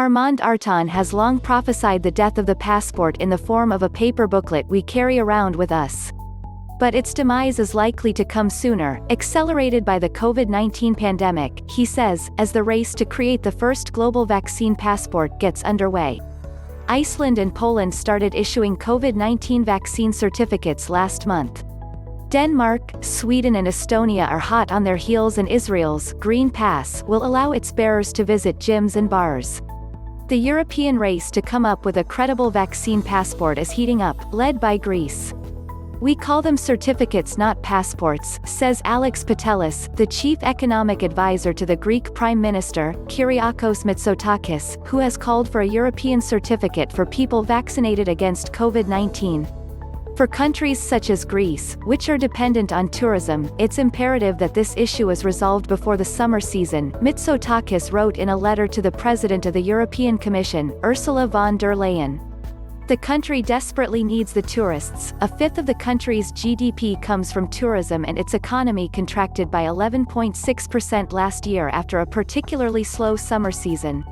Armand Arton has long prophesied the death of the passport in the form of a paper booklet we carry around with us. But its demise is likely to come sooner, accelerated by the COVID-19 pandemic, he says, as the race to create the first global vaccine passport gets underway. Iceland and Poland started issuing COVID-19 vaccine certificates last month. Denmark, Sweden and Estonia are hot on their heels, and Israel's Green Pass will allow its bearers to visit gyms and bars. The European race to come up with a credible vaccine passport is heating up, led by Greece. "We call them certificates, not passports," says Alex Patelis, the chief economic advisor to the Greek Prime Minister, Kyriakos Mitsotakis, who has called for a European certificate for people vaccinated against COVID-19. For countries such as Greece, which are dependent on tourism, it's imperative that this issue is resolved before the summer season, Mitsotakis wrote in a letter to the President of the European Commission, Ursula von der Leyen. The country desperately needs the tourists. A fifth of the country's GDP comes from tourism, and its economy contracted by 11.6% last year after a particularly slow summer season.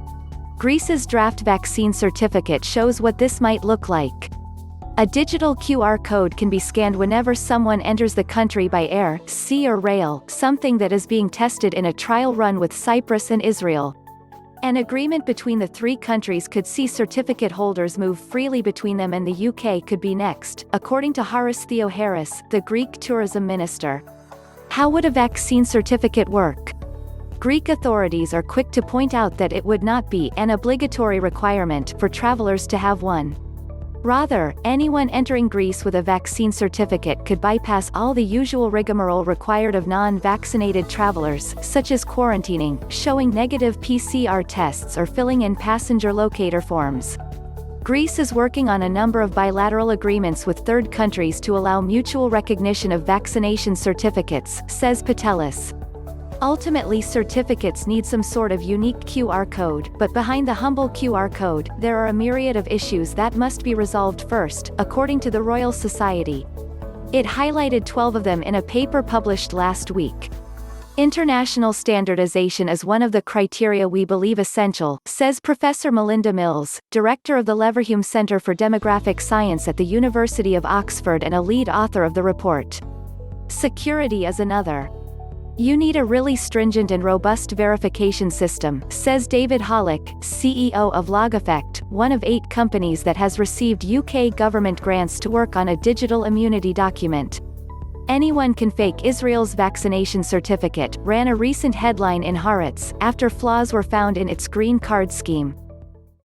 Greece's draft vaccine certificate shows what this might look like. A digital QR code can be scanned whenever someone enters the country by air, sea or rail, something that is being tested in a trial run with Cyprus and Israel. An agreement between the three countries could see certificate holders move freely between them, and the UK could be next, according to Haris Theoharis, the Greek tourism minister. How would a vaccine certificate work? Greek authorities are quick to point out that it would not be an obligatory requirement for travelers to have one. Rather, anyone entering Greece with a vaccine certificate could bypass all the usual rigmarole required of non-vaccinated travelers, such as quarantining, showing negative PCR tests or filling in passenger locator forms. Greece is working on a number of bilateral agreements with third countries to allow mutual recognition of vaccination certificates, says Patelis. Ultimately, certificates need some sort of unique QR code, but behind the humble QR code, there are a myriad of issues that must be resolved first, according to the Royal Society. It highlighted 12 of them in a paper published last week. International standardization is one of the criteria we believe essential, says Professor Melinda Mills, director of the Leverhulme Centre for Demographic Science at the University of Oxford and a lead author of the report. Security is another. "You need a really stringent and robust verification system," says David Hollick, CEO of Logifect, one of 8 companies that has received UK government grants to work on a digital immunity document. "Anyone can fake Israel's vaccination certificate," ran a recent headline in Haaretz, after flaws were found in its green card scheme.